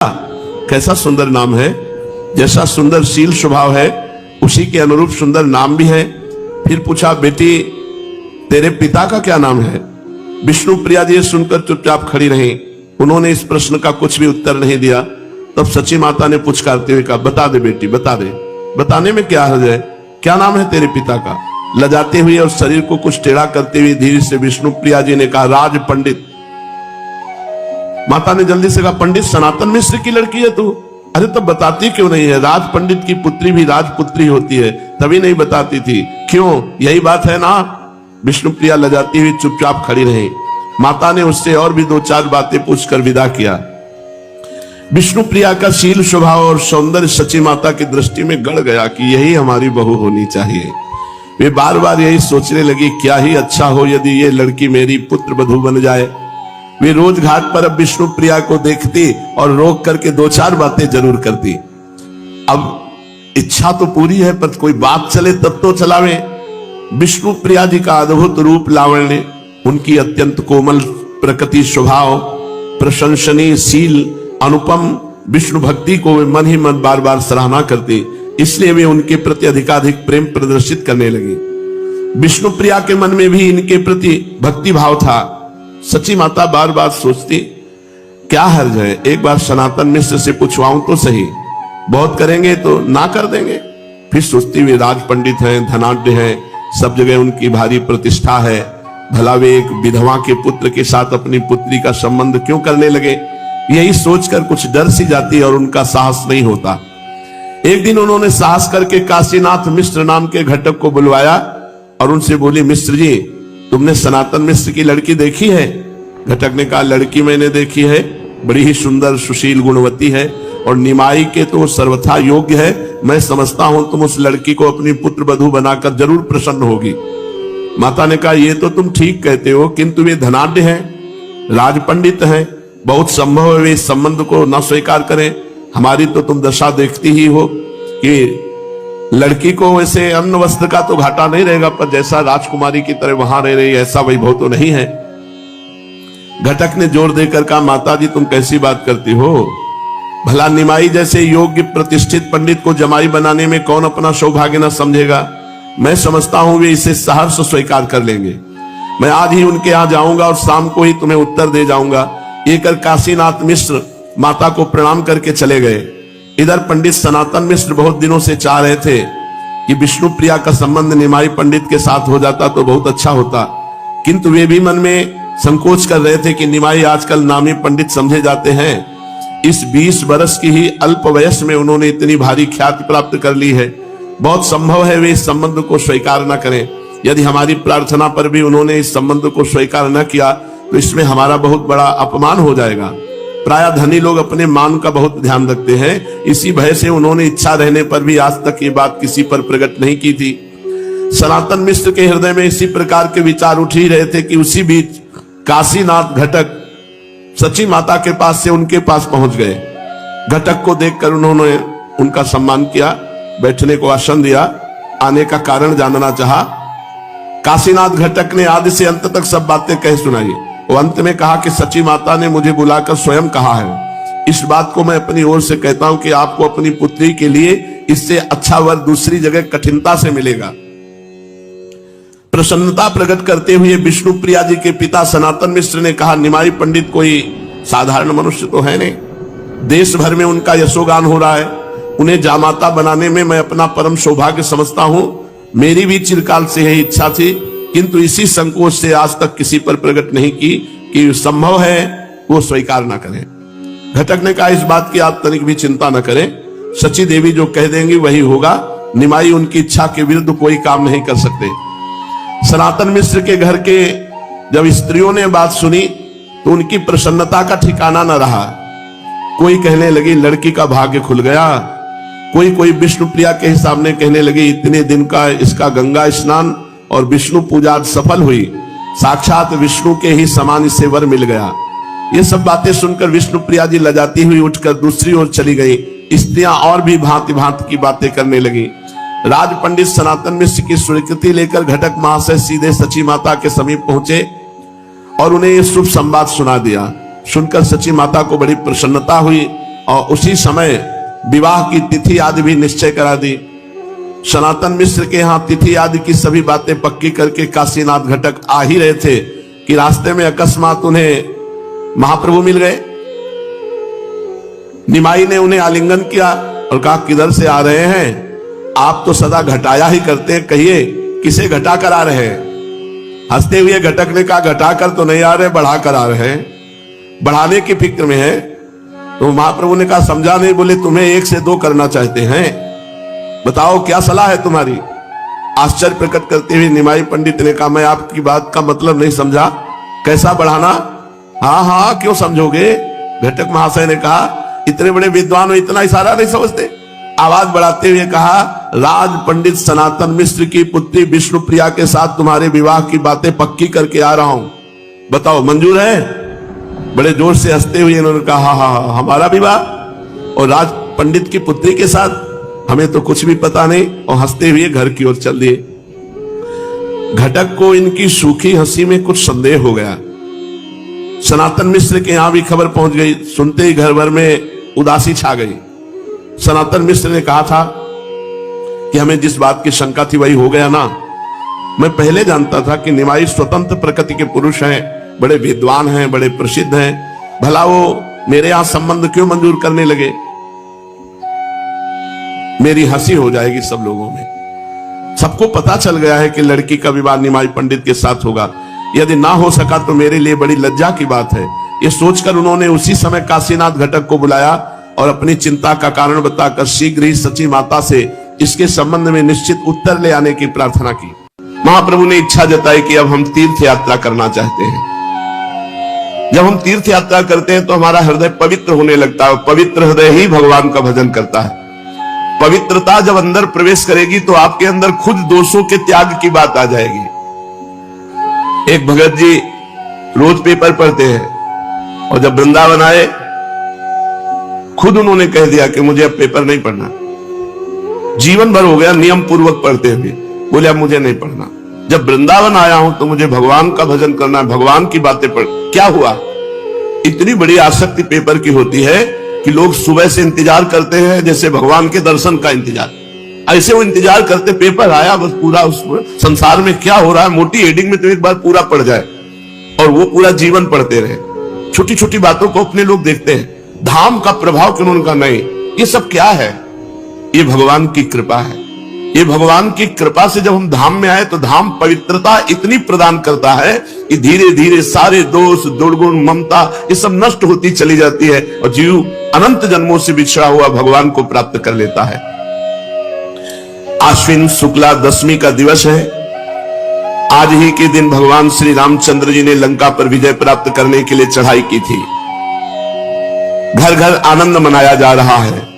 कैसा सुंदर नाम है। जैसा सुंदर शील स्वभाव है उसी के अनुरूप सुंदर नाम भी है। फिर पूछा, बेटी तेरे पिता का क्या नाम है? विष्णु प्रिया जी सुनकर चुपचाप खड़ी रही। उन्होंने इस प्रश्न का कुछ भी उत्तर नहीं दिया। तब सची माता ने पुचकारते हुए कहा, बता दे बेटी, बता दे। बताने में क्या हर्ज है? क्या नाम है तेरे पिता का? लजाते हुए और शरीर को कुछ टेढ़ा करते हुए धीरे से विष्णु प्रिया जी ने कहा, राज पंडित। माता ने जल्दी से कहा, पंडित सनातन मिश्र की लड़की है तू? अरे तब बताती क्यों नहीं है? राज पंडित की पुत्री भी राजपुत्री होती है, तभी नहीं बताती थी। क्यों? यही बात है ना? विष्णु प्रिया लजाती हुई चुपचाप खड़ी रही। माता ने उससे और भी 2-4 बातें पूछकर विदा किया। विष्णु प्रिया का शील स्वभाव और सौंदर्य सची माता की दृष्टि में गड़ गया कि यही हमारी बहू होनी चाहिए। वे बार बार यही सोचने लगी, क्या ही अच्छा हो यदि ये लड़की मेरी पुत्र वधू बन जाए। वे रोज घाट पर अब विष्णु प्रिया को देखती और रोक करके 2-4 बातें जरूर करती। अब इच्छा तो पूरी है पर कोई बात चले तब तो चलावे। विष्णु प्रिया जी का अद्भुत रूप लावण्य, उनकी अत्यंत कोमल प्रकृति स्वभाव, प्रशंसनीय शील, अनुपम विष्णु भक्ति को वे मन ही मन बार बार सराहना करती। इसलिए वे उनके प्रति अधिकाधिक प्रेम प्रदर्शित करने लगी। विष्णु प्रिया के मन में भी इनके प्रति भक्ति भाव था। सची माता बार बार सोचती, क्या हर्ज है, एक बार सनातन मिश्र से पूछवाऊं तो सही। बहुत करेंगे तो ना कर देंगे। फिर सोचती, वे राज पंडित हैं, धनाढ्य हैं, सब जगह उनकी भारी प्रतिष्ठा है, भला वे एक विधवा के पुत्र के साथ अपनी पुत्री का संबंध क्यों करने लगे? यही सोचकर कुछ डर सी जाती और उनका साहस नहीं होता। एक दिन उन्होंने साहस करके काशीनाथ मिश्र नाम के घटक को बुलवाया और उनसे बोली, मिश्र जी तुमने सनातन मिश्र की लड़की देखी है? घटक ने कहा, लड़की मैंने देखी है, बड़ी ही सुंदर सुशील गुणवती है और निमाई के तो सर्वथा योग्य है। मैं समझता हूं तुम उस लड़की को अपनी पुत्र वधू बनाकर जरूर प्रसन्न होगी। माता ने कहा, ये तो तुम ठीक कहते हो, किंतु वे धनाढ्य हैं, राज पंडित हैं, बहुत संभव है वे इस संबंध को न स्वीकार करें। हमारी तो तुम दशा देखती ही हो कि लड़की को वैसे अन्न वस्त्र का तो घाटा नहीं रहेगा, पर जैसा राजकुमारी की तरह वहां रह रही ऐसा वैभव तो नहीं है। घटक ने जोर देकर कहा, माता जी तुम कैसी बात करती हो? भला निमाई जैसे योग्य प्रतिष्ठित पंडित को जमाई बनाने में कौन अपना सौभाग्य न समझेगा? मैं समझता हूं वे इसे सहर्ष स्वीकार कर लेंगे। मैं आज ही उनके यहां जाऊंगा और शाम को ही तुम्हें उत्तर दे जाऊंगा। ये कर काशीनाथ मिश्र माता को प्रणाम करके चले गए। इधर पंडित सनातन मिश्र बहुत दिनों से चाह रहे थे कि विष्णु प्रिया का संबंध निमाई पंडित के साथ हो जाता तो बहुत अच्छा होता, किंतु वे भी मन में संकोच कर रहे थे कि निमाई आजकल नामी पंडित समझे जाते हैं। इस 20 वर्ष की ही अल्प वयस में उन्होंने इतनी भारी ख्याति प्राप्त कर ली है, बहुत संभव है वे इस संबंध को स्वीकार न करें। यदि हमारी प्रार्थना पर भी उन्होंने इस संबंध को स्वीकार न किया तो इसमें हमारा बहुत बड़ा अपमान हो जाएगा। प्राय धनी लोग अपने मान का बहुत ध्यान रखते हैं, इसी भय से उन्होंने इच्छा रहने पर भी आज तक ये बात किसी पर प्रकट नहीं की थी। सनातन मिश्र के हृदय में इसी प्रकार के विचार उठ ही रहे थे कि उसी बीच काशीनाथ घटक सची माता के पास से उनके पास पहुंच गए। घटक को देखकर उन्होंने उनका सम्मान किया, बैठने को आसन दिया, आने का कारण जानना चाहा। काशीनाथ घटक ने आदि से अंत तक सब बातें कह सुनाई। वो अंत में कहा कि सची माता ने मुझे बुलाकर स्वयं कहा है, इस बात को मैं अपनी ओर से कहता हूं कि आपको अपनी पुत्री के लिए इससे अच्छा वर दूसरी जगह कठिनता से मिलेगा। प्रसन्नता प्रकट करते हुए विष्णु प्रिया जी के पिता सनातन मिश्र ने कहा, निमाई पंडित कोई साधारण मनुष्य तो है नहीं, देश भर में उनका यशोगान हो रहा है, उन्हें जामाता बनाने में मैं अपना परम सौभाग्य समझता हूं। मेरी भी चिरकाल से यही इच्छा थी, किंतु इसी संकोच से आज तक किसी पर प्रकट नहीं की कि संभव है वो स्वीकार ना करें। घटक ने कहा, इस बात की आप तनिक भी चिंता न करें, सची देवी जो कह देंगी वही होगा। निमाई उनकी इच्छा के विरुद्ध कोई काम नहीं कर सकते। सनातन मिश्र के घर के जब स्त्रियों ने बात सुनी तो उनकी प्रसन्नता का ठिकाना न रहा। कोई कहने लगी लड़की का भाग्य खुल गया, कोई विष्णु प्रिया के सामने कहने लगी इतने दिन का इसका गंगा स्नान और विष्णु पूजा सफल हुई, साक्षात विष्णु के ही समान इसे वर मिल गया। ये सब बातें सुनकर विष्णु प्रिया जी लजाती हुई उठकर दूसरी ओर चली गई। स्त्रियां और भी भांति भांति की बातें करने लगी। राज पंडित सनातन मिश्र की स्वीकृति लेकर घटक महाशय सीधे सची माता के समीप पहुंचे और उन्हें यह शुभ संवाद सुना दिया। सुनकर सची माता को बड़ी प्रसन्नता हुई और उसी समय विवाह की तिथि आदि भी निश्चय करा दी। सनातन मिश्र के यहाँ तिथि आदि की सभी बातें पक्की करके काशीनाथ घटक आ ही रहे थे कि रास्ते में अकस्मात उन्हें महाप्रभु मिल गए। निमाई ने उन्हें आलिंगन किया और कहा, किधर से आ रहे हैं? आप तो सदा घटाया ही करते हैं, कहिए किसे घटा कर आ रहे हैं? हंसते हुए घटक ने कहा, घटा कर तो नहीं आ रहे, बढ़ा कर आ रहे हैं, बढ़ाने की फिक्र में है। तो महाप्रभु ने कहा, समझा नहीं। बोले, तुम्हें 1 से 2 करना चाहते हैं, बताओ क्या सलाह है तुम्हारी? आश्चर्य प्रकट करते हुए निमाई पंडित ने कहा, मैं आपकी बात का मतलब नहीं समझा, कैसा बढ़ाना? हाँ हाँ, क्यों समझोगे? घटक महाशय ने कहा, इतने बड़े विद्वान हो, इतना इशारा नहीं समझते? आवाज बढ़ाते हुए कहा, राज पंडित सनातन मिश्र की पुत्री विष्णुप्रिया के साथ तुम्हारे विवाह की बातें पक्की करके आ रहा हूं, बताओ मंजूर है? बड़े जोर से हंसते हुए इन्होंने कहा, हाँ, हमारा विवाह और राज पंडित की पुत्री के साथ? हमें तो कुछ भी पता नहीं। और हंसते हुए घर की ओर चल दिए। घटक को इनकी सूखी हंसी में कुछ संदेह हो गया। सनातन मिश्र के यहां भी खबर पहुंच गई। सुनते ही घर भर में उदासी छा गई। सनातन मिश्र ने कहा था कि हमें जिस बात की शंका थी वही हो गया ना। मैं पहले जानता था कि निमाई स्वतंत्र प्रकृति के पुरुष हैं, बड़े विद्वान हैं, बड़े प्रसिद्ध हैं, भला वो मेरे यहां संबंध क्यों मंजूर करने लगे? मेरी हंसी हो जाएगी सब लोगों में। सबको पता चल गया है कि लड़की का विवाह निमाई पंडित के साथ होगा। यदि ना हो सका तो मेरे लिए बड़ी लज्जा की बात है। ये सोचकर उन्होंने उसी समय काशीनाथ घटक को बुलाया और अपनी चिंता का कारण बताकर शीघ्र ही सची माता से इसके संबंध में निश्चित उत्तर ले आने की प्रार्थना की। महाप्रभु ने इच्छा जताई कि अब हम तीर्थ यात्रा करना चाहते हैं। जब हम तीर्थ यात्रा करते हैं तो हमारा हृदय पवित्र होने लगता है। पवित्र हृदय ही भगवान का भजन करता है। पवित्रता जब अंदर प्रवेश करेगी तो आपके अंदर खुद दोषों के त्याग की बात आ जाएगी। एक भगत जी रोज पेपर पढ़ते हैं और जब वृंदावन आए खुद उन्होंने कह दिया कि मुझे अब पेपर नहीं पढ़ना। जीवन भर हो गया नियम पूर्वक पढ़ते हुए, बोले अब मुझे नहीं पढ़ना। जब वृंदावन आया हूं तो मुझे भगवान का भजन करना है, भगवान की बातें पढ़। क्या हुआ? इतनी बड़ी आसक्ति पेपर की होती है कि लोग सुबह से इंतजार करते हैं जैसे भगवान के दर्शन का इंतजार। ऐसे वो इंतजार करते, पेपर आया बस पूरा उस संसार में क्या हो रहा है मोटी हेडिंग में तो एक बार पूरा पढ़ जाए, और वो पूरा जीवन पढ़ते रहे। छोटी छोटी बातों को अपने लोग देखते हैं, धाम का प्रभाव क्यों? उनका नहीं। ये सब क्या है? ये भगवान की कृपा है। ये भगवान की कृपा से जब हम धाम में आए तो धाम पवित्रता इतनी प्रदान करता है कि धीरे धीरे सारे दोष, दुर्गुण, ममता ये सब नष्ट होती चली जाती है और जीव अनंत जन्मों से बिछड़ा हुआ भगवान को प्राप्त कर लेता है। आश्विन शुक्ला दशमी का दिवस है। आज ही के दिन भगवान श्री रामचंद्र जी ने लंका पर विजय प्राप्त करने के लिए चढ़ाई की थी। घर घर आनंद मनाया जा रहा है।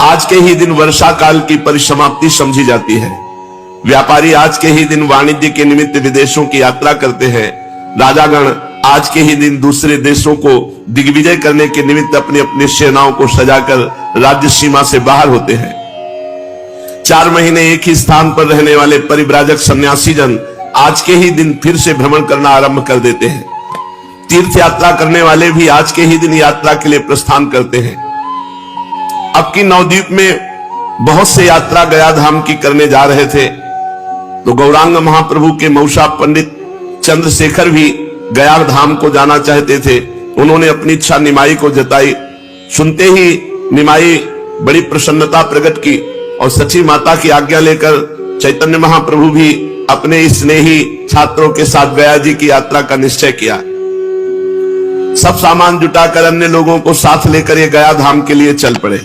आज के ही दिन वर्षा काल की परिसमाप्ति समझी जाती है। व्यापारी आज के ही दिन वाणिज्य के निमित्त विदेशों की यात्रा करते हैं। राजागण आज के ही दिन दूसरे देशों को दिग्विजय करने के निमित्त अपनी अपनी सेनाओं को सजाकर राज्य सीमा से बाहर होते हैं। 4 महीने एक ही स्थान पर रहने वाले परिव्राजक सन्यासी जन आज के ही दिन फिर से भ्रमण करना आरंभ कर देते हैं। तीर्थ यात्रा करने वाले भी आज के ही दिन यात्रा के लिए प्रस्थान करते हैं। अब की नवद्वीप में बहुत से यात्रा गया धाम की करने जा रहे थे, तो गौरांग महाप्रभु के मौसा पंडित चंद्रशेखर भी गया धाम को जाना चाहते थे। उन्होंने अपनी इच्छा निमाई को जताई। सुनते ही निमाई बड़ी प्रसन्नता प्रकट की और सची माता की आज्ञा लेकर चैतन्य महाप्रभु भी अपने स्नेही छात्रों के साथ गया जी की यात्रा का निश्चय किया। सब सामान जुटाकर अन्य लोगों को साथ लेकर ये गया धाम के लिए चल पड़े।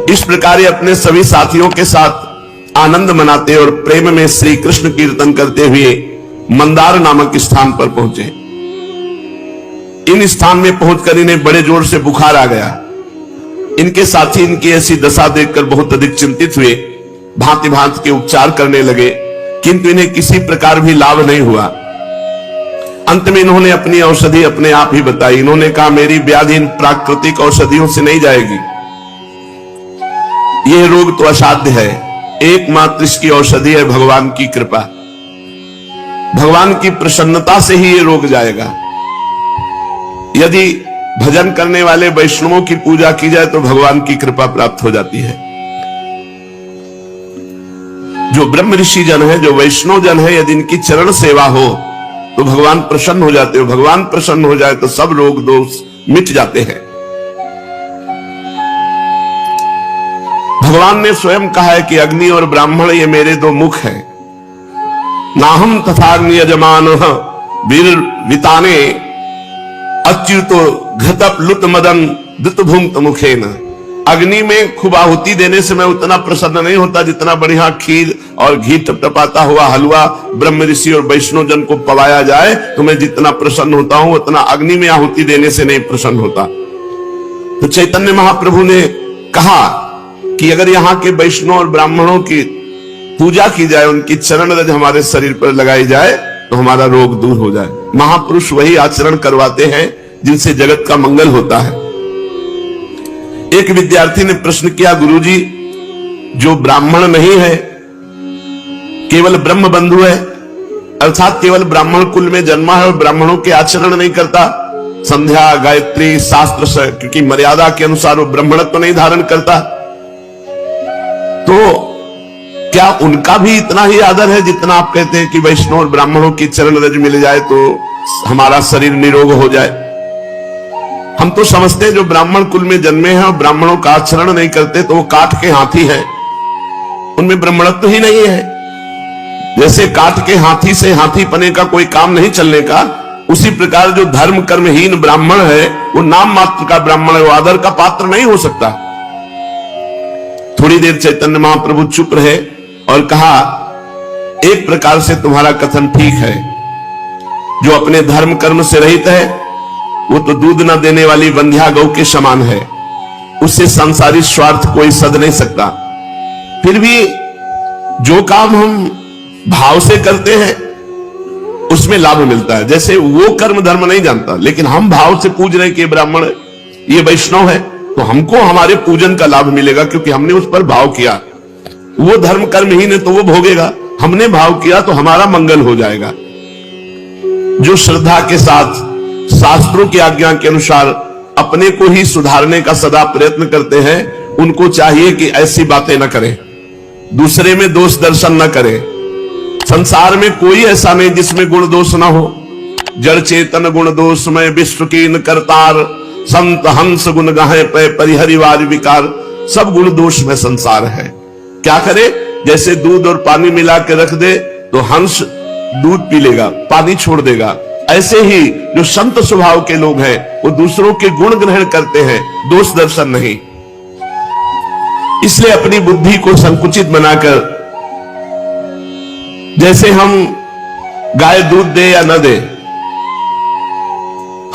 इस प्रकार ये अपने सभी साथियों के साथ आनंद मनाते और प्रेम में श्री कृष्ण कीर्तन करते हुए मंदार नामक स्थान पर पहुंचे। इन स्थान में पहुंचकर इन्हें बड़े जोर से बुखार आ गया। इनके साथी इनकी ऐसी दशा देखकर बहुत अधिक चिंतित हुए, भांति भांति के उपचार करने लगे, किंतु इन्हें किसी प्रकार भी लाभ नहीं हुआ। अंत में इन्होंने अपनी औषधि अपने आप ही बताई। इन्होंने कहा, मेरी व्याधि इन प्राकृतिक औषधियों से नहीं जाएगी। यह रोग तो असाध्य है, एकमात्र इसकी औषधि है भगवान की कृपा। भगवान की प्रसन्नता से ही ये रोग जाएगा। यदि भजन करने वाले वैष्णवों की पूजा की जाए तो भगवान की कृपा प्राप्त हो जाती है। जो ब्रह्म ऋषि जन है, जो वैष्णव जन है, यदि इनकी चरण सेवा हो तो भगवान प्रसन्न हो जाते हो। भगवान प्रसन्न हो जाए तो सब रोग दोष मिट जाते हैं। भगवान ने स्वयं कहा है कि अग्नि और ब्राह्मण ये मेरे दो मुख हैं। नाहम तथाग्नि यजमान वीर विताने अच्युतो घृतप लुत मदन दुतभुंक्त मुखेन। अग्नि में खूब आहुति देने से मैं उतना प्रसन्न नहीं होता जितना बढ़िया खीर और घी टपटपाता हुआ हलवा ब्रह्म ऋषि और वैष्णव जन को पवाया जाए तो मैं जितना प्रसन्न होता हूं उतना अग्नि में आहुति देने से नहीं प्रसन्न होता। तो चैतन्य महाप्रभु ने कहा कि अगर यहाँ के वैष्णव और ब्राह्मणों की पूजा की जाए, उनकी चरण रज हमारे शरीर पर लगाई जाए तो हमारा रोग दूर हो जाए। महापुरुष वही आचरण करवाते हैं जिनसे जगत का मंगल होता है। एक विद्यार्थी ने प्रश्न किया, गुरुजी जो ब्राह्मण नहीं है, केवल ब्रह्म बंधु है, अर्थात केवल ब्राह्मण कुल में जन्मा है और ब्राह्मणों के आचरण नहीं करता, संध्या गायत्री शास्त्र की मर्यादा के अनुसार वो ब्राह्मणत्व नहीं धारण करता, तो क्या उनका भी इतना ही आदर है जितना आप कहते हैं कि वैष्णव और ब्राह्मणों की चरण रज मिल जाए तो हमारा शरीर निरोग हो जाए? हम तो समझते हैं जो ब्राह्मण कुल में जन्मे हैं और ब्राह्मणों का आचरण नहीं करते तो वो काठ के हाथी हैं, उनमें ब्राह्मणत्व ही नहीं है। जैसे काठ के हाथी से हाथी पने का कोई काम नहीं चलने का, उसी प्रकार जो धर्म कर्महीन ब्राह्मण है वो नाम मात्र का ब्राह्मण है, वो आदर का पात्र नहीं हो सकता। थोड़ी देर चैतन्य महाप्रभु चुप रहे और कहा, एक प्रकार से तुम्हारा कथन ठीक है। जो अपने धर्म कर्म से रहित है वो तो दूध न देने वाली वंध्या गौ के समान है, उससे संसारी स्वार्थ कोई सद नहीं सकता। फिर भी जो काम हम भाव से करते हैं उसमें लाभ मिलता है। जैसे वो कर्म धर्म नहीं जानता, लेकिन हम भाव से पूज रहे कि ये ब्राह्मण है, ये वैष्णव है, तो हमको हमारे पूजन का लाभ मिलेगा क्योंकि हमने उस पर भाव किया। वो धर्म कर्म ही ने तो वो भोगेगा, हमने भाव किया तो हमारा मंगल हो जाएगा। जो श्रद्धा के साथ शास्त्रों की आज्ञा के अनुसार अपने को ही सुधारने का सदा प्रयत्न करते हैं, उनको चाहिए कि ऐसी बातें न करें, दूसरे में दोष दर्शन न करें। संसार में कोई ऐसा नहीं जिसमें गुण दोष ना हो। जड़ चेतन गुण दोष में विश्व कीन करतार, संत हंस गुण गाहे पे परिहरिवार विकार। सब गुण दोष में संसार है। क्या करे? जैसे दूध और पानी मिला के रख दे तो हंस दूध पी लेगा, पानी छोड़ देगा। ऐसे ही जो संत स्वभाव के लोग हैं वो दूसरों के गुण ग्रहण करते हैं, दोष दर्शन नहीं। इसलिए अपनी बुद्धि को संकुचित बनाकर, जैसे हम गाय दूध दे या न दे,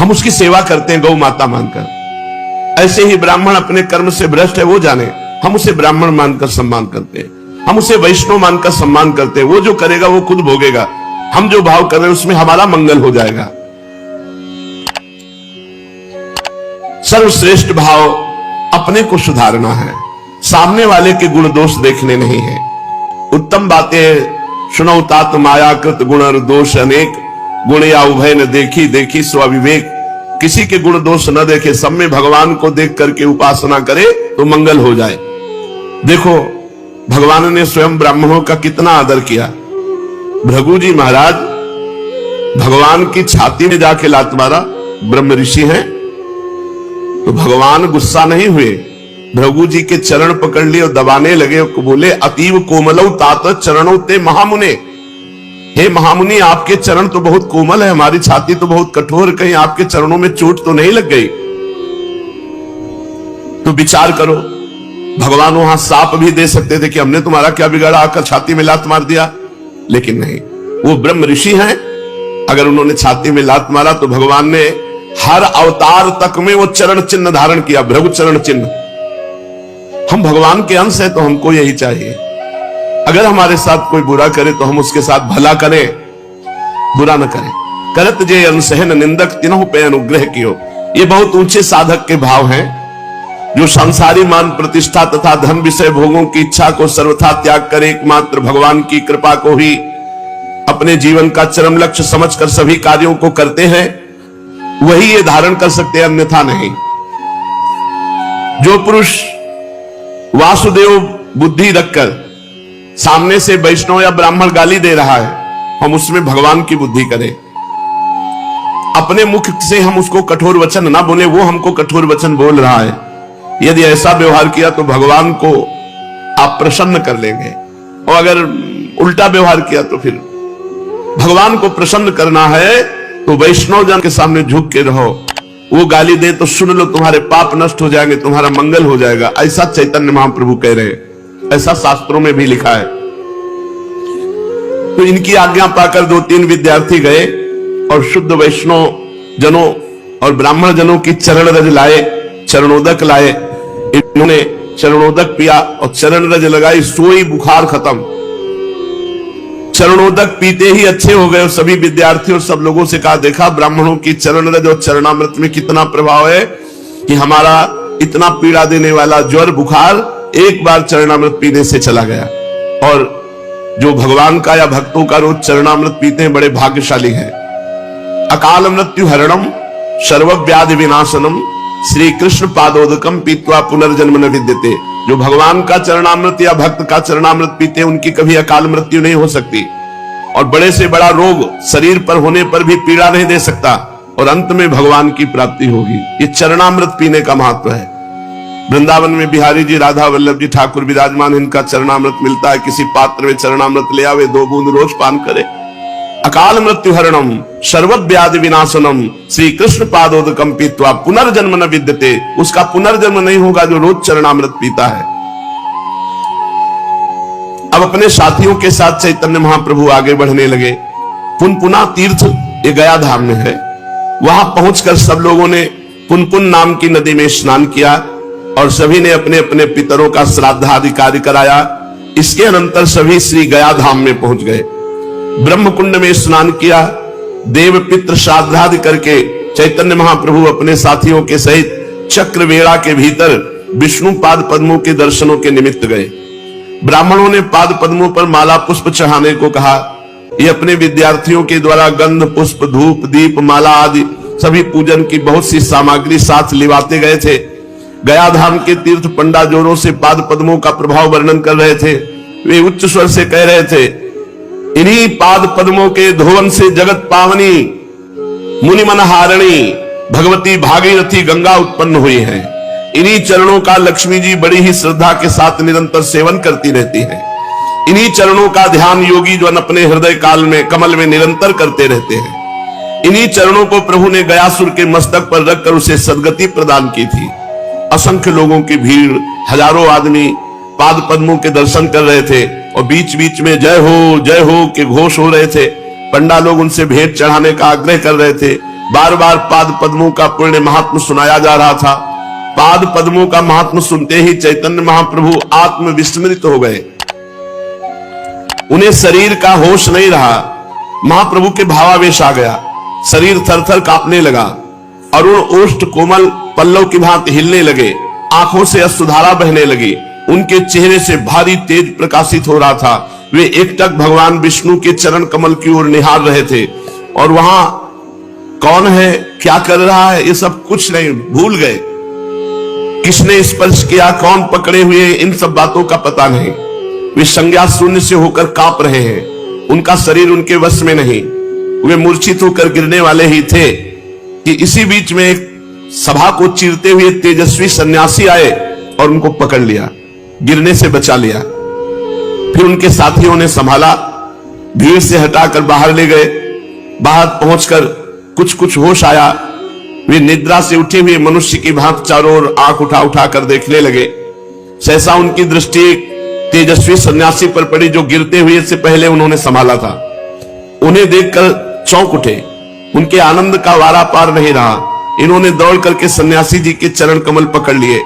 हम उसकी सेवा करते हैं गौ माता मानकर, ऐसे ही ब्राह्मण अपने कर्म से भ्रष्ट है वो जाने, हम उसे ब्राह्मण मानकर सम्मान करते हैं, हम उसे वैष्णव मानकर सम्मान करते हैं। वो जो करेगा वो खुद भोगेगा, हम जो भाव कर रहे हैं उसमें हमारा मंगल हो जाएगा। सर्वश्रेष्ठ भाव अपने को सुधारना है, सामने वाले के गुण दोष देखने नहीं है। उत्तम बातें सुनो तात मायाकृत गुण और दोष अनेक, गुण या उभय न देखी देखी स्वविवेक। किसी के गुण दोष न देखे, सब में भगवान को देख करके उपासना करे तो मंगल हो जाए। देखो भगवान ने स्वयं ब्राह्मणों का कितना आदर किया। भृगु जी महाराज भगवान की छाती में जाके लात मारा, ब्रह्म ऋषि हैं, तो भगवान गुस्सा नहीं हुए, भृगु जी के चरण पकड़ लिए और दबाने लगे, बोले अतीव कोमलौ तात चरणों ते महामुने। हे महामुनि, आपके चरण तो बहुत कोमल है, हमारी छाती तो बहुत कठोर, कहीं आपके चरणों में चोट तो नहीं लग गई? तो विचार करो, भगवान वहां साप भी दे सकते थे कि हमने तुम्हारा क्या बिगाड़ा, आकर छाती में लात मार दिया, लेकिन नहीं, वो ब्रह्म ऋषि हैं। अगर उन्होंने छाती में लात मारा तो भगवान ने हर अवतार तक में वो चरण चिन्ह धारण किया, भृगु चरण चिन्ह। हम भगवान के अंश हैं तो हमको यही चाहिए। अगर हमारे साथ कोई बुरा करे तो हम उसके साथ भला करें, बुरा न करें। करत जे अनसहन निंदक तिन्हों पे अनुग्रह कियो। ये बहुत ऊंचे साधक के भाव हैं, जो संसारी मान प्रतिष्ठा तथा धन विषय भोगों की इच्छा को सर्वथा त्याग कर एकमात्र भगवान की कृपा को ही अपने जीवन का चरम लक्ष्य समझकर सभी कार्यों को करते हैं। वही ये धारण कर सकते हैं, अन्यथा नहीं। जो पुरुष वासुदेव बुद्धि रखकर सामने से वैष्णव या ब्राह्मण गाली दे रहा है, हम उसमें भगवान की बुद्धि करें। अपने मुख से हम उसको कठोर वचन ना बोले, वो हमको कठोर वचन बोल रहा है। यदि ऐसा व्यवहार किया तो भगवान को आप प्रसन्न कर लेंगे, और अगर उल्टा व्यवहार किया तो फिर भगवान को प्रसन्न करना है तो वैष्णव जन के सामने झुक के रहो। वो गाली दे तो सुन लो, तुम्हारे पाप नष्ट हो जाएंगे, तुम्हारा मंगल हो जाएगा, ऐसा चैतन्य महाप्रभु कह रहे हैं, ऐसा शास्त्रों में भी लिखा है। तो इनकी आज्ञा पाकर 2-3 विद्यार्थी गए और शुद्ध वैष्णव जनों और ब्राह्मण जनों की चरण रज लाए, चरणोदक लाए। इन्होंने चरणोदक पिया और चरण रज लगाई, सोई बुखार खत्म। चरणोदक पीते ही अच्छे हो गए। सभी विद्यार्थियों और सब लोगों से कहा, देखा ब्राह्मणों की चरण रज और चरणामृत में कितना प्रभाव है कि हमारा इतना पीड़ा देने वाला ज्वर बुखार एक बार चरणामृत पीने से चला गया। और जो भगवान का या भक्तों का रोज चरणामृत पीते हैं बड़े भाग्यशाली हैं। अकाल मृत्यु हरणम सर्वव्याधि विनाशनम श्री कृष्ण पादोदकम पीत्वा पुनर्जन्म न विद्यते। जो भगवान का चरणामृत या भक्त का चरणामृत पीते हैं उनकी कभी अकाल मृत्यु नहीं हो सकती, और बड़े से बड़ा रोग शरीर पर होने पर भी पीड़ा नहीं दे सकता, और अंत में भगवान की प्राप्ति होगी। ये चरणामृत पीने का महत्व है। वृंदावन में बिहारी जी, राधा वल्लभ जी ठाकुर विराजमान, इनका चरणामृत मिलता है। किसी पात्र में चरणामृत ले आवे, 2 बूंद रोज पान करे। अकाल मृत्यु हरणम सर्वव्याधि विनाशनम श्री कृष्ण पादोदकम पीत्वा पुनर्जन्म न विद्यते। उसका पुनर्जन्म नहीं होगा जो रोज चरणामृत पीता है। अब अपने साथियों के साथ चैतन्य महाप्रभु आगे बढ़ने लगे। पुनपुना तीर्थ ये गया धाम में है। वहां पहुंचकर सब लोगों ने पुनपुन नाम की नदी में स्नान किया और सभी ने अपने अपने पितरों का श्राद्धादि कार्य कराया। इसके अनंतर सभी श्री गया धाम में पहुंच गए। ब्रह्म कुंड में स्नान किया। देव पितृ श्राद्धादि करके चैतन्य महाप्रभु अपने साथियों के सहित चक्रवेड़ा के भीतर विष्णु पाद पद्मों के दर्शनों के निमित्त गए। ब्राह्मणों ने पाद पद्मों पर माला पुष्प चढ़ाने को कहा। ये अपने विद्यार्थियों के द्वारा गंध पुष्प धूप दीप माला आदि सभी पूजन की बहुत सी सामग्री साथ लिवाते गए थे। गया धाम के तीर्थ पंडा जोरों से पाद पद्मों का प्रभाव वर्णन कर रहे थे। वे उच्च स्वर से कह रहे थे, इन्हीं पाद पद्मों के धोवन से जगत पावनी मुनि मन हारणी भगवती भागीरथी गंगा उत्पन्न हुई है। इन्हीं चरणों का लक्ष्मी जी बड़ी ही श्रद्धा के साथ निरंतर सेवन करती रहती है। इन्हीं चरणों का ध्यान योगी जन अपने हृदय काल में कमल में निरंतर करते रहते हैं। इन्हीं चरणों को प्रभु ने गयासुर के मस्तक पर रखकर उसे सद्गति प्रदान की थी। असंख्य लोगों की भीड़, हजारों आदमी पाद पद्मों के दर्शन कर रहे थे और बीच बीच में जय हो के घोष हो रहे थे। पंडा लोग उनसे भेंट चढ़ाने का आग्रह कर रहे थे। बार बार पाद पद्मों का पुण्य महात्म सुनाया जा रहा था। पाद पद्मों का महात्म सुनते ही चैतन्य महाप्रभु आत्म विस्मृत हो गए। उन्हें शरीर का होश नहीं रहा। महाप्रभु के भावावेश आ गया। शरीर थरथर कांपने लगा। अरुण ओष्ठ कोमल पल्लव की भांति हिलने लगे। आंखों से अश्रुधारा बहने लगी। उनके चेहरे से भारी तेज प्रकाशित हो रहा था। वे एकटक भगवान विष्णु के चरण कमल की ओर निहार रहे थे और वहां कौन है, क्या कर रहा है, ये सब कुछ नहीं, भूल गए। किसने स्पर्श किया, कौन पकड़े हुए, इन सब बातों का पता नहीं। वे संज्ञा शून्य से होकर कांप रहे हैं। उनका शरीर उनके वश में नहीं। वे मूर्छित होकर गिरने वाले ही थे कि इसी बीच में एक सभा को चीरते हुए तेजस्वी सन्यासी आए और उनको पकड़ लिया, गिरने से बचा लिया। फिर उनके साथियों ने संभाला, भीड़ से हटाकर बाहर ले गए। बाहर पहुंचकर कुछ कुछ होश आया। वे निद्रा से उठे हुए मनुष्य की भांति चारों ओर आंख उठा उठा कर देखने लगे। सहसा उनकी दृष्टि एक तेजस्वी सन्यासी पर पड़ी जो गिरते हुए से पहले उन्होंने संभाला था। उन्हें देखकर चौंक उठे। उनके आनंद का वारा पार नहीं रहा। इन्होंने दौड़ करके सन्यासी जी के चरण कमल पकड़ लिए।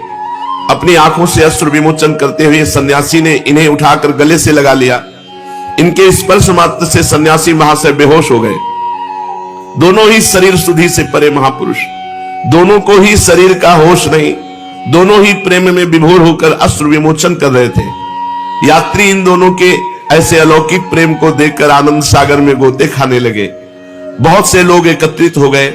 अपनी आंखों से अश्रु विमोचन करते हुए सन्यासी ने इन्हें उठाकर गले से लगा लिया। इनके स्पर्श मात्र से सन्यासी महाशय बेहोश हो गए। दोनों ही शरीर सुधि से परे महापुरुष, दोनों को ही शरीर का होश नहीं, दोनों ही प्रेम में विभोर होकर अश्रु विमोचन कर रहे थे। यात्री इन दोनों के ऐसे अलौकिक प्रेम को देखकर आनंद सागर में गोते खाने लगे। बहुत से लोग एकत्रित हो गए।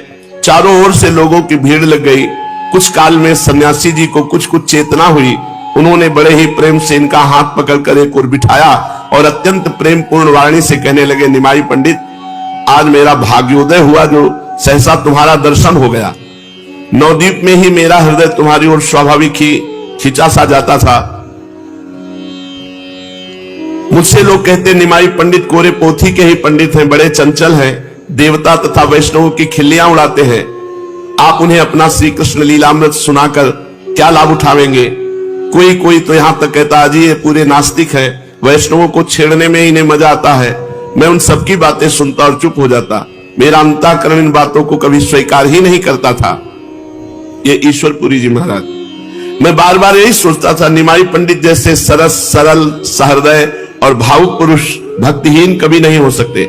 चारों ओर से लोगों की भीड़ लग गई। कुछ काल में सन्यासी जी को कुछ कुछ चेतना हुई। उन्होंने बड़े ही प्रेम से इनका हाथ पकड़कर एक ओर बिठाया और अत्यंत प्रेम पूर्ण वाणी से कहने लगे, निमाई पंडित, आज मेरा भाग्योदय हुआ जो सहसा तुम्हारा दर्शन हो गया। नवद्वीप में ही मेरा हृदय तुम्हारी ओर स्वाभाविक ही खिंचा सा जाता था। मुझसे लोग कहते निमाई पंडित कोरे पोथी के ही पंडित हैं, बड़े चंचल हैं, देवता तथा वैष्णवों की खिल्लियां उड़ाते हैं। आप उन्हें अपना श्री कृष्ण लीलामृत सुनाकर क्या लाभ उठावेंगे? कोई तो यहां तक कहता अजी ये पूरे नास्तिक है, वैष्णवों को छेड़ने में इन्हें मजा आता है। मैं उन सबकी बातें सुनता और चुप हो जाता। मेरा अंतःकरण इन बातों को कभी स्वीकार ही नहीं करता था। ये ईश्वरपुरी जी महाराज, मैं बार बार यही सोचता था, निमाई पंडित जैसे सरस सरल सहृदय और भावुक पुरुष भक्तिहीन कभी नहीं हो सकते।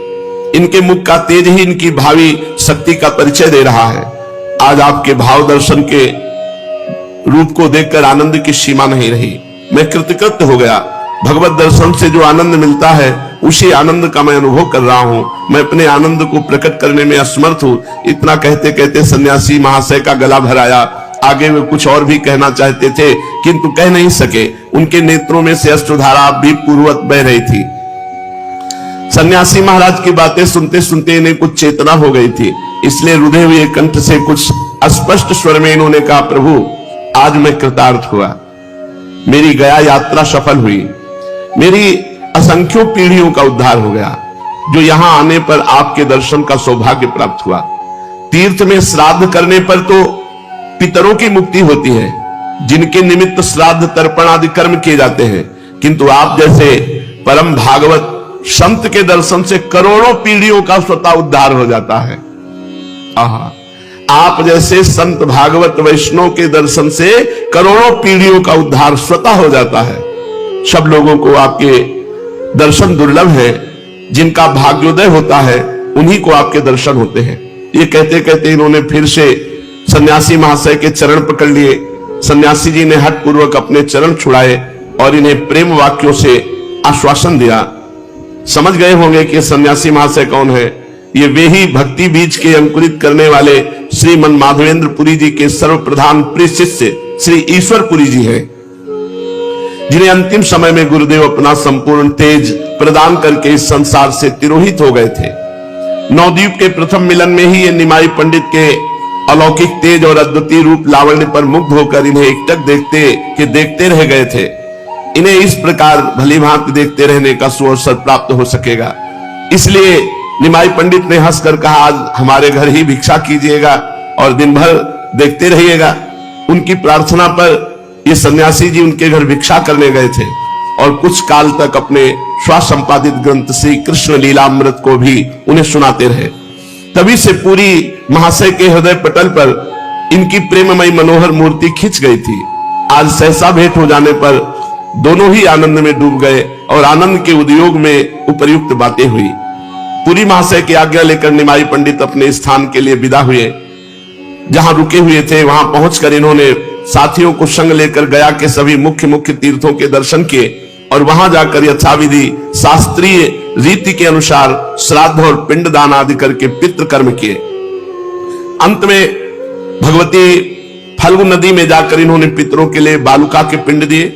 इनके मुख का तेज ही इनकी भावी शक्ति का परिचय दे रहा है। आज आपके भाव दर्शन के रूप को देखकर आनंद की सीमा नहीं रही। मैं कृतकृत्य हो गया। भगवत दर्शन से जो आनंद मिलता है उसी आनंद का मैं अनुभव कर रहा हूं। मैं अपने आनंद को प्रकट करने में असमर्थ हूं। इतना कहते कहते सन्यासी महाशय का गला भराया। आगे वे कुछ और भी कहना चाहते थे किंतु कह नहीं सके। उनके नेत्रों में से अश्रुधारा भी पूर्ववत बह रही थी। सन्यासी महाराज की बातें सुनते सुनते इन्हें कुछ चेतना हो गई थी, इसलिए रुधे हुए कंठ से कुछ अस्पष्ट स्वर में इन्होंने कहा, प्रभु आज मैं कृतार्थ हुआ, मेरी गया यात्रा सफल हुई, मेरी असंख्यों पीढ़ियों का उद्धार हो गया। जो यहां आने पर आपके दर्शन का सौभाग्य प्राप्त हुआ। तीर्थ में श्राद्ध करने पर तो पितरों की मुक्ति होती है, जिनके निमित्त श्राद्ध तर्पण आदि कर्म किए जाते हैं, किंतु आप जैसे परम भागवत संत के दर्शन से करोड़ों पीढ़ियों का स्वतः उद्धार हो जाता है। आहा, आप जैसे संत भागवत वैष्णव के दर्शन से करोड़ों पीढ़ियों का उद्धार स्वतः हो जाता है। सब लोगों को आपके दर्शन दुर्लभ है, जिनका भाग्योदय होता है उन्हीं को आपके दर्शन होते हैं। ये कहते कहते इन्होंने फिर से सन्यासी महाशय के चरण पकड़ लिए। सन्यासी जी ने हठ पूर्वक अपने चरण छुड़ाए और इन्हें प्रेम वाक्यों से आश्वासन दिया। समझ गए होंगे कि सन्यासी महाशय कौन है। ये वे ही भक्ति बीज के अंकुरित करने वाले श्रीमन माधवेंद्र पुरी जी के सर्वप्रधान प्रिय शिष्य श्री ईश्वरपुरी जी हैं, जिन्हें अंतिम समय में गुरुदेव अपना संपूर्ण तेज प्रदान करके इस संसार से तिरोहित हो गए थे। नवद्वीप के प्रथम मिलन में ही ये निमाई पंडित के अलौकिक तेज और अद्वितीय रूप लावण्य पर मुग्ध होकर इन्हें एकटक देखते रह गए थे। इन्हें इस प्रकार भली भांति देखते रहने का सुअवसर प्राप्त हो सकेगा, इसलिए निमाई पंडित ने हंसकर कहा, आज हमारे घर ही भिक्षा कीजिएगा और दिन भर देखते रहिएगा। उनकी प्रार्थना पर ये सन्यासी जी उनके घर भिक्षा करने गए थे और कुछ काल तक अपने स्वसंपादित ग्रंथ श्री कृष्ण लीलामृत को भी उन्हें सुनाते रहे। तभी से पूरी महाशय के हृदय पटल पर इनकी प्रेममयी मनोहर मूर्ति खिंच गई थी। आज सहसा भेंट हो जाने पर दोनों ही आनंद में डूब गए और आनंद के उद्योग में उपर्युक्त बातें हुई। पूरी महाशय की आज्ञा लेकर निमाई पंडित अपने स्थान के लिए विदा हुए। जहां रुके हुए थे वहां पहुंचकर इन्होंने साथियों को संग लेकर गया के सभी मुख्य मुख्य तीर्थों के दर्शन किए और वहां जाकर यथाविधि शास्त्रीय रीति के अनुसार श्राद्ध और पिंडदान आदि करके पितृ कर्म किए। अंत में भगवती फल्गु नदी में जाकर इन्होंने पितरों के लिए बालुका के पिंड दिए।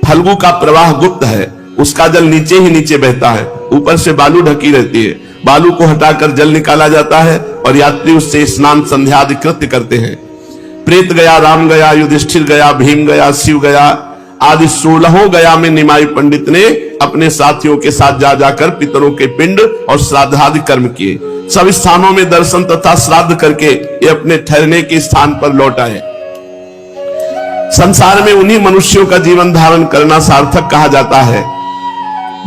फल्गु का प्रवाह गुप्त है, उसका जल नीचे ही नीचे बहता है, ऊपर से बालू ढकी रहती है। बालू को हटाकर जल निकाला जाता है और यात्री उससे स्नान संध्या आदि कृत्य करते हैं। प्रेत गया, राम गया, युधिष्ठिर गया, भीम गया, शिव गया आदि 16 गया में निमाई पंडित ने अपने साथियों के साथ जा जाकर पितरों के पिंड और श्राद्धादि कर्म किए। सब स्थानों में दर्शन तथा श्राद्ध करके ये अपने ठहरने के स्थान पर लौट आए। संसार में उन्हीं मनुष्यों का जीवन धारण करना सार्थक कहा जाता है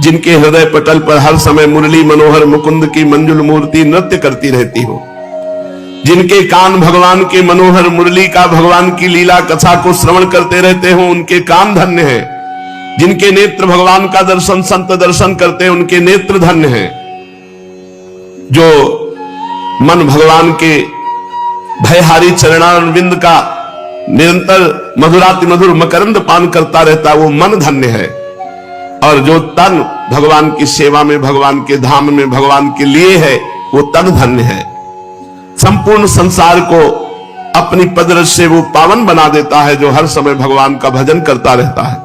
जिनके हृदय पटल पर हर समय मुरली मनोहर मुकुंद की मंजुल मूर्ति नृत्य करती रहती हो, जिनके कान भगवान के मनोहर मुरली का भगवान की लीला कथा को श्रवण करते रहते हो, उनके कान धन्य हैं। जिनके नेत्र भगवान का दर्शन संत दर्शन करते हैं, उनके नेत्र धन्य हैं। जो मन भगवान के भयहारी चरणारविंद का निरंतर मधुराति मधुर मकरंद पान करता रहता, वो मन धन्य है। और जो तन भगवान की सेवा में, भगवान के धाम में, भगवान के लिए है, वो तन धन्य है। संपूर्ण संसार को अपनी पदरज से वो पावन बना देता है, जो हर समय भगवान का भजन करता रहता है,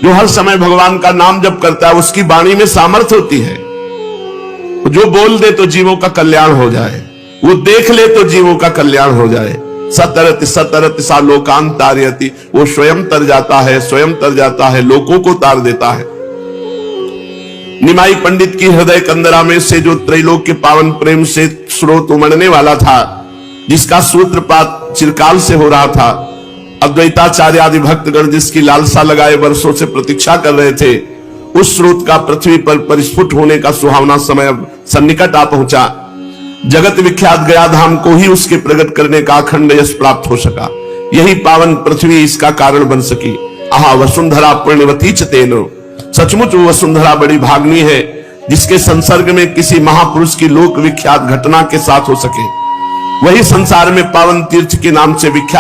जो हर समय भगवान का नाम जप करता है। उसकी वाणी में सामर्थ्य होती है, जो बोल दे तो जीवों का कल्याण हो जाए, वो देख ले तो जीवों का कल्याण हो जाए। सतरत सतरत सा लोकान तारयति, वो स्वयं तर जाता है, स्वयं तर जाता है, लोगों को तार देता है। निमाई पंडित की हृदय कंदरा में से जो त्रैलोक के पावन प्रेम से स्रोत उमड़ने वाला था, जिसका सूत्रपात चिरकाल से हो रहा था, अद्वैताचार्य आदि भक्तगण जिसकी लालसा लगाए वर्षों से प्रतीक्षा कर रहे थे, उस स्रोत का पृथ्वी पर परिस्फुट होने का सुहावना समय अब सन्निकट आ पहुंचा। जगत विख्यात गया धाम को ही उसके प्रकट करने का अखंड यश प्राप्त हो सका। यही पावन पृथ्वी इसका कारण बन सकी। आहा वसुंधरा पुण्यवती च तेनो, सचमुच वो वसुंधरा बड़ी भाग्नी है जिसके संसर्ग में किसी महापुरुष की लोक विख्यात घटना के साथ हो सके। वही संसार में पावन तीर्थ के नाम से विख्यात